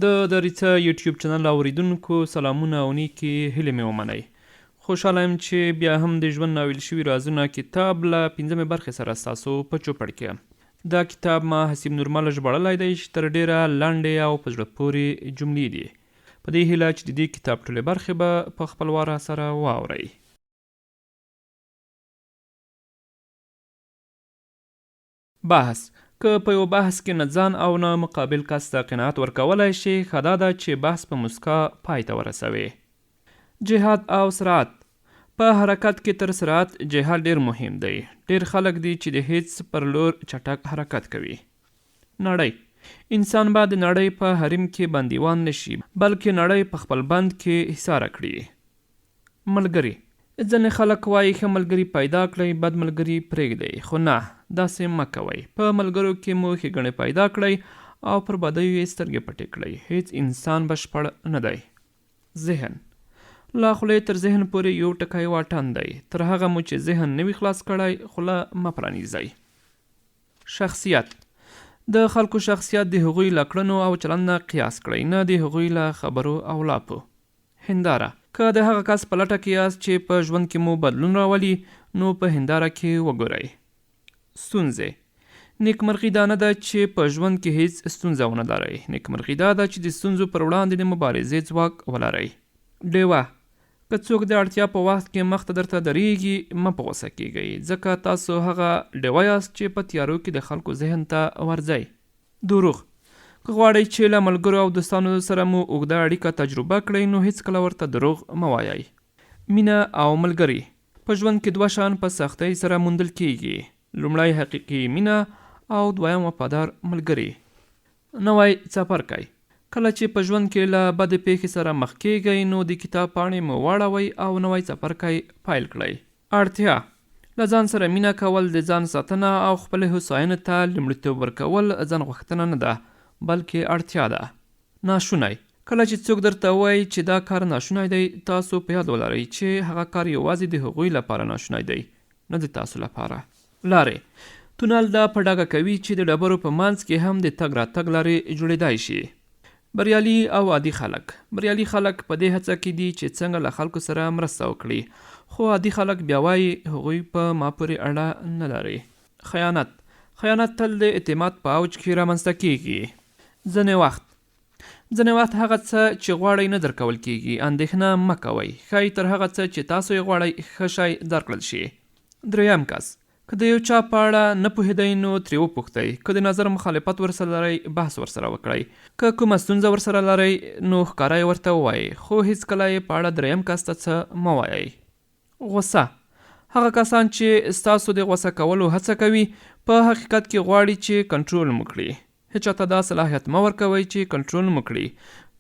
د دریڅه یوټیوب چینل اوریدونکو سلامونه او نیکې هیلې مې ومنئ. خوشحاله یم چې بیا هم د ژوند ناویل شوي رازونه کتاب له 5مې برخې سره ستاسو په چوپړ کې یم. دا کتاب ما حسیب نورمل ژباړلی دی چې تر ډیره لنډې او په زړه پورې جملې دي. په دې هیله چې د دې کتاب ټولې برخې به په خپل واره سره واورئ. بحث: که په یو بحث کې نه ځان او نه مقابل کس ته قناعت ورکولی شي، ښه دا ده چې بحث په مسکا پای ته ورسوي. جهاد او سرعت: په حرکت کې تر سرعت جهاد ډیر مهم دی. ډیر خلک دي چې د هیڅ پر لور چټک حرکت کوي. نړۍ: انسان به د نړۍ په حریم کې بندیوان نشي، بلکې نړۍ په خپل بند کې حصاره کړي. ملګري: ځینې خلک وایي ښه ملګري پیدا کړئ، بد ملګري پرېږدئ، خو نه، داسې مه کوئ. په ملګرو کې مو ښېګڼې پیدا کړئ او پر بدیو یې سترګې پټې کړئ. هیڅ انسان بشپړ نه دی. ذهن: له خولې تر ذهن پورې یو ټکی واټن دی. تر هغه مو چې ذهن نه وي خلاص کړی، خوله مه پرانیزئ. شخصیت: د خلکو شخصیت د هغوی له کړنو او چلند نه قیاس کړئ، نه د هغوی له خبرو او لاپو. هنداره: که د هغه کس په لټه کې یاست چې په ژوند کې مو بدلون راولي، نو په هنداره کې وګورئ. ستونزې: نیکمرغي دا نه ده چې په ژوند کې هیڅ ستونزه ونه لرئ. نیکمرغي دا ده چې د ستونزو پر وړاندې د مبارزې ځواک ولرئ. ډیوه: که څوک د اړتیا په وخت کې مخ ته درته درېږي، مه په غوسه کیږئ، ځکه تاسو هغه ډیوه یاست چې په تیارو کې د خلکو ذهن ته ورځئ. دروغ: که غواړئ چې له ملګرو او دوستانو سره مو اوږده اړیکه تجربه کړئ، نو هیڅکله ورته دروغ مه وایئ. مینه او ملګري: په ژوند کې دوه شیان په سختۍ سره موندل کیږي. لومړی حقیقي مینه او دویم وفادار ملګري. نوی څپرکی: کله چې په ژوند کې له بدې پیښې سره مخ کیږئ، نو د کتاب پاڼې مو واړوئ او نوی څپرکی پیل کړئ. اړتیا: له ځان سره مینه کول د ځان ساتنه او خپلې هوساینې ته لومړیتوب ورکول ځان غوښتنه نه ده، بلکې اړتیا ده. ناشونی: کله چې څوک درته وایي چې دا کار ناشونی دی، تاسو په یاد ولرئ چې هغه کار یوازې د هغوی لپاره ناشونی دی، نه د تاسو لپاره. لارې: تونل دا په ډاګه کوي چې د ډبرو په منځ کې هم د تګ راتګ لارې جوړېدای شي. بریالي او عادي خلک: بریالي خلک په دې هڅه کې دي چې څنګه له خلکو سره مرسته وکړي، خو عادي خلک بیا وایي هغوی په ما پورې اړه نه لري. خیانت: خیانت تل د اعتماد په اوج کې رامنځته کیږي. ځینې وخت هغه څه چې غواړئ نه درکول کیږي. اندېښنه مه کوئ، ښایي تر هغه څه چې تاسو یې غواړئ ښه شی درکړل شي. دریم کس: که د یو چا په اړه نه پوهېدئ، نو ترې وپوښتئ. که د نظر مخالفت ورسره لرئ، بحث ورسره وکړئ. که کومه ستونزه ورسره لرئ، نو ښکاره یې ورته ووایئ، خو هیڅکله یې په اړه دریم کس ته څه مه وایئ. غوسه: هغه کسان چې ستاسو د غوسه کولو هڅه کوي، په حقیقت کې غواړي چې کنټرول مو کړي. هیچا ته دا صلاحیت مه ورکوئ چې کنټرول مو کړي،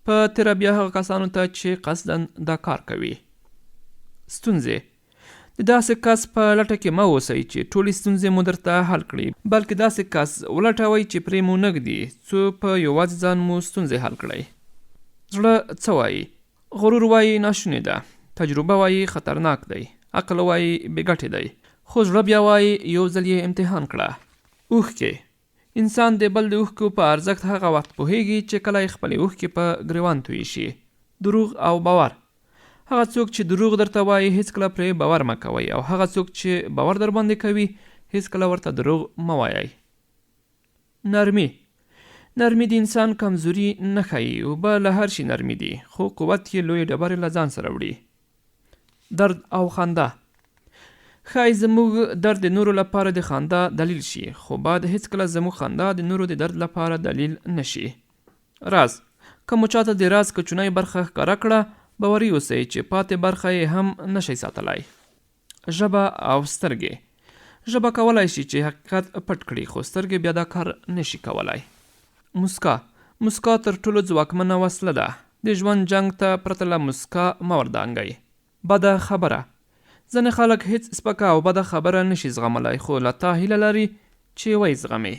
په تیره بیا هغه کسانو ته چې قصداً دا کار کوي. ستونزې: د داسې کس په لټه کې مه اوسئ چې ټولې ستونزې مو درته حل کړي، بلکې داسې کس ولټوئ چې پرې مو نه ږدي، څو په یوازې ځان مو ستونزې حل کړئ. زړه څه وایي؟ غرور وایي ناشونې ده، تجربه وایي خطرناک دی، عقل وایي بې ګټې دی، خو زړه بیا وایي یو ځل یې امتحان کړه. اوښکې: انسان د بل د اوښکو په ارزښت هغه وخت پوهیږي چې کله یې خپلې اوښکې په ګریوان تویې شي. دروغ او باور: هغه څوک چې دروغ درته وایي، هیڅکله پرې باور مه کوئ، او هغه څوک چې باور در باندې کوي، هیڅکله ورته دروغ مه وایئ. نرمي: نرمي د انسان کمزوري نه ښیي. اوبه له هر شي نرمي دي، خو قوت یې لویې ډبرې له ځان سره وړي. درد او خندا: ښایي زموږ درد د نورو لپاره د خندا دلیل شي، خو باید هیڅکله زموږ خندا د نورو د درد لپاره دلیل نشي. راز: که مو چاته د راز کوچنۍ برخه ښکاره کړه، باوري اوسئ چې پاتې برخه یې هم نشئ ساتلی. ژبه او سترګې: ژبه کولی شي چې حقیقت پټ کړي، خو سترګې بیا دا کار نشي کولی. مسکا: مسکا تر ټولو ځواکمنه وسله ده. د ژوند جنګ ته پرته له مسکا مه وردانګئ. بده خبره: ځینې خلک هیڅ سپکه او بده خبره نشي زغملی، خو له تا هیله لري چې ویې زغمي.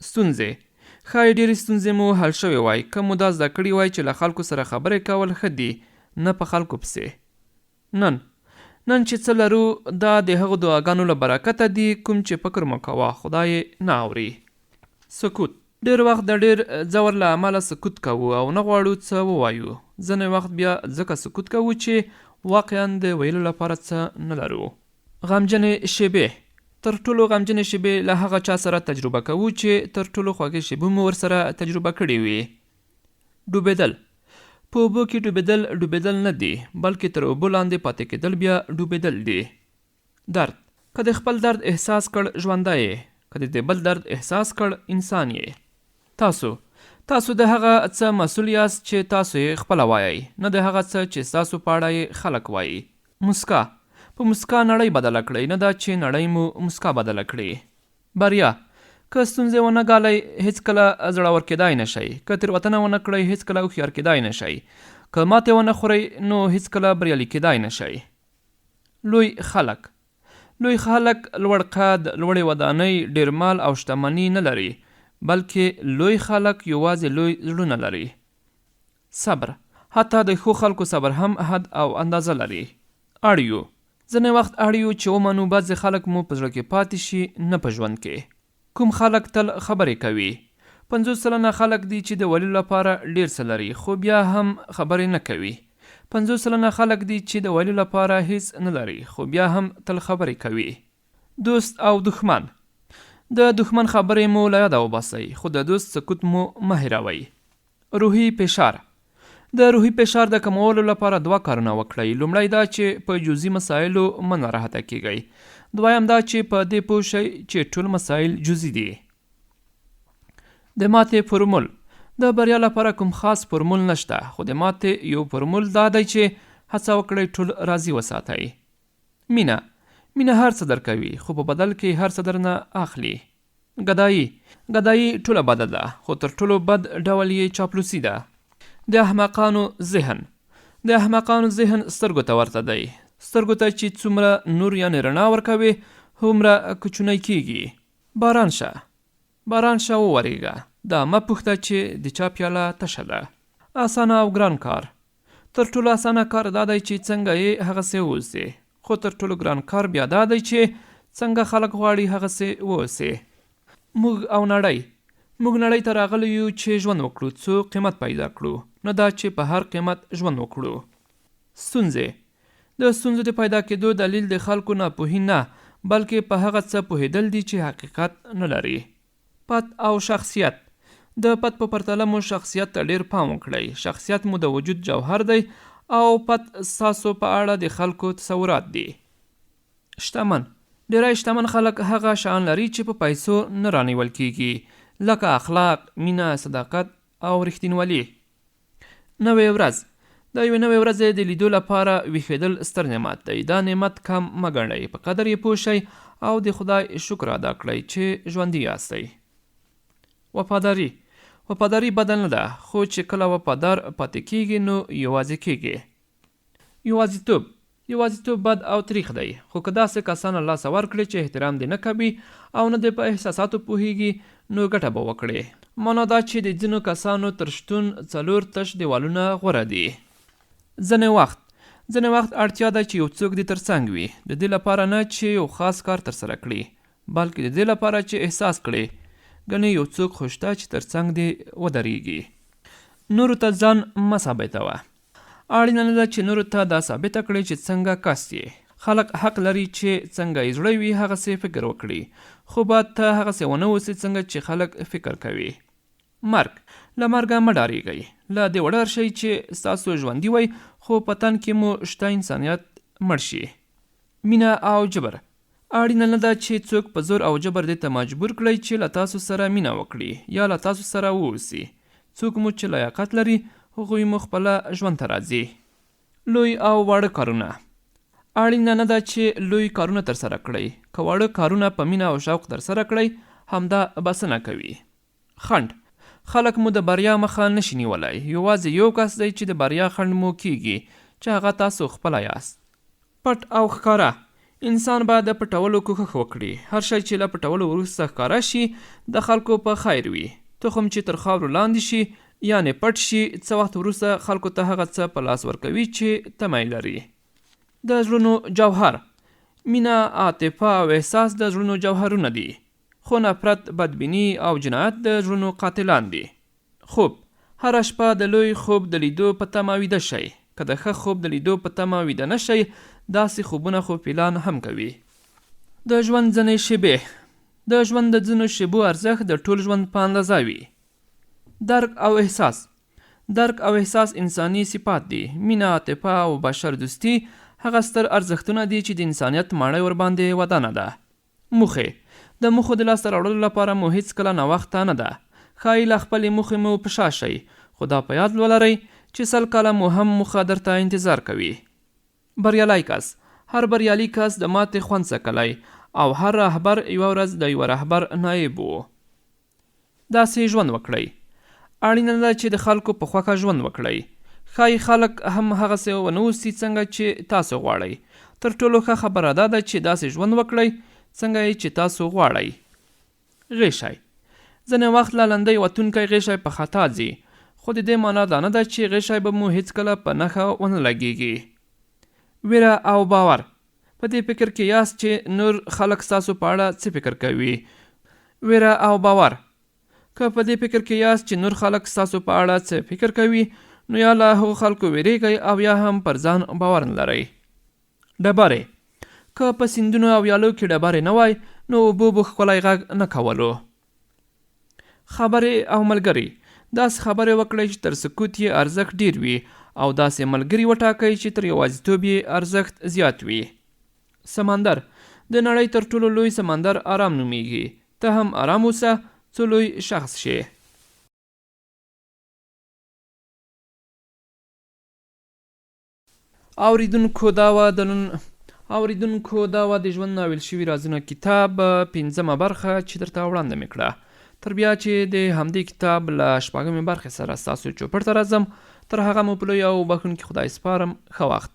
ستونزې: ښایي ډېرې ستونزې مو حل شوې وای، که مو دا زده کړي وای چې له خلکو سره خبرې کول ښه دي، نه په خلکو پسې. نن چې څه لرو، دا د هغو دعاګانو له برکته دي کوم چې فکر مو کوه خدای نه اوري. سکوت: ډېر وخت د ډېر ځور له امله سکوت کوو او نه غواړو څه ووایو. ځینې وخت بیا ځکه سکوت کوو چې واقعا د ویلو لپاره څه نه لرو. غمجنې شیبې. تر ټولو غمجنې شیبې له هغه چا سره تجربه کوو چې تر ټولو خوږې شیبې مو ورسره تجربه کړې وي. ډوبېدل. په اوبو کې ډوبېدل نه دي، بلکې تر اوبو لاندې پاتې کېدل بیا ډوبېدل دي. درد. که د خپل درد احساس کړ ژوندی یې، که د بل درد احساس کړ انسان یې. تاسو د هغه څه مسؤل یاست چې تاسو یې خپله وایئ، نه د هغه څه چې ستاسو په اړه یې خلک وایي. مسکا. په مسکا نړۍ بدله کړئ، نه دا چې نړۍ مو مسکا بدله کړي. بریا. که ستونزې ونه ګالئ هیڅکله زړور کېدای نه شئ. که تېروتنه ونه کړئ هیڅکله هوښیار کېدای نه شئ. که ماتې ونه خورئ نو هیڅکله بریالي کېدای نه شئ. لوی خلک. لوی خلک لوړ قد، لوړې ودانۍ، ډېر مال او شتمني نه لري، بلکې لوی خلک یوازې لوی زړونه لري. صبر. حتی د ښو خلکو صبر هم حد او اندازه لري. اړیو. ځینې وخت اړیو چې ومنو بعضې خلک مو په زړه کې پاتې شي، نه په ژوند کې. کوم خلک تل خبرې کوي. 50 سلنه خلک دي چې د ویلو لپاره ډېر څه لري، خو بیا هم خبرې نه کوي. 50 سلنه خلک دي چې د ویلو لپاره هیڅ نه لري، خو بیا هم تل خبرې کوي. دوست او دښمن. د دښمن خبرې مو له یاده وباسئ، خو د دوست سکوت مو مه هېروئ. روحي فشار. د روحي فشار د کمولو لپاره 2 کارونه وکړئ. لومړی دا چې په جزئي مسایلو مه ناراحته کیږئ. دویم دا چې په دې پوه شئ چې ټول مسایل جزئي دي. د ماتې فورمول. د بریا لپاره کوم خاص فورمول نشته، خو د ماتې یو فورمول دا دی چې هڅه وکړئ ټول راضي وساتئ. مینه. مینه هر څه درکوي، خو په بدل کې هر څه درنه اخلي. ګدایي. ګدایي ټوله بده ده، خو تر ټولو بد ډول یې چاپلوسي ده. د احمقانو ذهن. د احمقانو ذهن سترګو ته ورته دی. سترګو ته چې څومره نور یعنې رڼا ورکوي هومره کوچنی کیږي. باران شه. باران شه وورېږه. دا مه پوښته چې د چا پیاله تشه ده. اسانه او ګران کار. تر ټولو اسانه کار دا دی چې څنګه یې هغسې اوسې، خو تر ټولو ګران کار بیا دا دی چې څنګه خلک غواړي هغسې واوسې. موږ او نړۍ. موږ نړۍ ته راغلی یو چې ژوند وکړو، څو قیمت پیدا کړو، نه دا چې په هر قیمت ژوند وکړو. ستونزې. د ستونزو د پیدا کېدو دلیل د خلکو ناپوهي نه، بلکې په هغه څه پوهېدل دي چې حقیقت نه لري. پت او شخصیت. د پت په پرتله مو شخصیت ته ډېر پام وکړئ. شخصیت مو د وجود جوهر دی او پت ستاسو په اړه د خلکو تصورات دي. شتمن. ډېری شتمن خلک هغه شیان لري چې په پیسو نه رانیول کیږي، لکه اخلاق، مینه، صداقت او رښتینولي. نوې ورځ. د یوې نوې ورځې د لیدو لپاره ویښېدل ستر نعمت دی. دا نعمت کم مه ګڼئ، په قدر یې پوه شئ او د خدای شکر ادا کړئ چې ژوندي یاستئ. وفاداري. وفاداري بده نه ده، خو چې کله وفادار پاتې کیږي نو یوازې کیږي. یوازیتوب. یوازیتوب بد او تریخ دی، خو که داسې کسان له لاسه ورکړي چې احترام دې نه کوي او نه دې په احساساتو پوهیږي نو ګټه به وکړي. معنا دا چې د ځینو کسانو تر شتون 4 تش دیوالونه غوره دي. ځینې وخت اړتیا ده چې یو څوک دې ترڅنګ وي، د دې لپاره نه چې یو خاص کار ترسره کړي، بلکې د دې لپاره چې احساس کړي ګنې یو څوک خو شته چې ترڅنګ دې ودرېږي. نورو ته ځان مه ثابتوه. اړینه نه ده چې نورو ته دا ثابته کړئ چې څنګه کس یې. خلک حق لري چې څنګه یې زړه وي هغسې فکر وکړي، خو باید ته هغسې ونه اوسې څنګه چې خلک فکر کوي. مرګ. له مرګه مه ډارېږئ. له دې وډار شئ چې ستاسو ژوندي وئ خو په تن کې مو شته انسانیت مړ شي. مینه او جبر. اړینه نه ده چې څوک په زور او جبر دې ته مجبور کړئ چې له تاسو سره مینه وکړي یا له تاسو سره واوسي. څوک مو چې لیاقت لري هغوی مو خپله ژوند ته راځي. لوی او واړه کارونه. اړینه نه ده چې لوی کارونه ترسره کړئ. که واړه کارونه په مینه او شوق ترسره کړئ همدا بسنه کوي. خنډ. خلک مو د بریا مخه نشي نیولی. یوازې یو کس دی چې د بریا خنډ مو کیږي چې هغه تاسو خپله یاست. پټ او ښکاره. انسان باید د پټولو کوښښ وکړي. هر شی چې له پټولو وروسته ښکاره شي د خلکو په خیر وي. تخم چې تر خاورو لاندې شي یعنې پټ شي، څه وخت وروسته خلکو ته هغه څه په لاس ورکوي چې تمه یې لري. د زړونو جوهر. مینه، عاطفه او احساس د زړونو جوهرونه دي، خو نفرت، بدبیني او جنایت د زړونو قاتلان دي. خوب: هره شپه د لوی خوب د لیدو په تمه ویده شئ. که د ښه خوب د لیدو په تمه ویده نه شئ، داسې خوبونه خو فیلان هم کوي. د ژوند ځینې شیبې: د ژوند د ځینو شیبو ارزښت د ټول ژوند په اندازه وي. درک او احساس: درک او احساس انساني صفات دي. مینه، عاطفه او بشر دوستي هغه ستر ارزښتونه دي چې د انسانیت ماڼۍ ورباندې ودانه ده. موخې: د موخو د لاسته راوړلو لپاره مو هیڅکله ناوخته نه ده. ښایي له خپلې موخې مو په شا شئ، خو دا په یاد ولرئ چې 100 کاله مو هم موخه درته انتظار کوي. بریالی کس: هر بریالی کس د ماتې خوند څکلی او هر رهبر یوه ورځ د یوه رهبر نایب و. داسې ژوند وکړئ: اړینه ده چې د خلکو په خوښه ژوند وکړئ. ښایي خلک هم هغسې ونه اوسي څنګه چې تاسو غواړئ. تر ټولو ښه خبره دا ده چې داسې ژوند وکړئ څنګه یې چې تاسو غواړئ. غیشی: ځینې وخت له لندۍ وتونکی غیشی په خطا ځي، خو د دې معنا دا نه ده چې غیشی به مو هیڅکله په نښه ونه لګیږي. ویره او باور: په دې فکر کې یاست چې نور خلک ستاسو په اړه څه فکر کوي. ویره او باور: که په دې فکر کې یاست چې نور خلک ستاسو په اړه څه فکر کوي، نو یا له هغو خلکو ویریږئ او یا هم پر ځان باور نه لرئ. ډبرې: که په سیندونو او ویالو کې ډبرې نه وای، نو اوبو به ښکلی غږ نه کولو. خبرې او ملګري: داسې خبرې وکړئ چې تر سکوت یې ارزښت ډیر وي، او داسې ملګري وټاکئ چې تر یوازیتوب یې ارزښت زیات وي. سمندر: د نړۍ تر ټولو لوی سمندر آرام نومیږي. ته هم آرام اوسه څو لوی شخص شې. اوریدونکو دا و د ژوند ناویل شوي رازونه کتاب 5مه برخه چې درته وړاندې مې کړه. تر بیا چې د همدې کتاب له 6مې برخې سره ستاسو چوپړ ته راځم، تر هغه مو په لوی او بښونکي خدای سپارم. ښه وخت.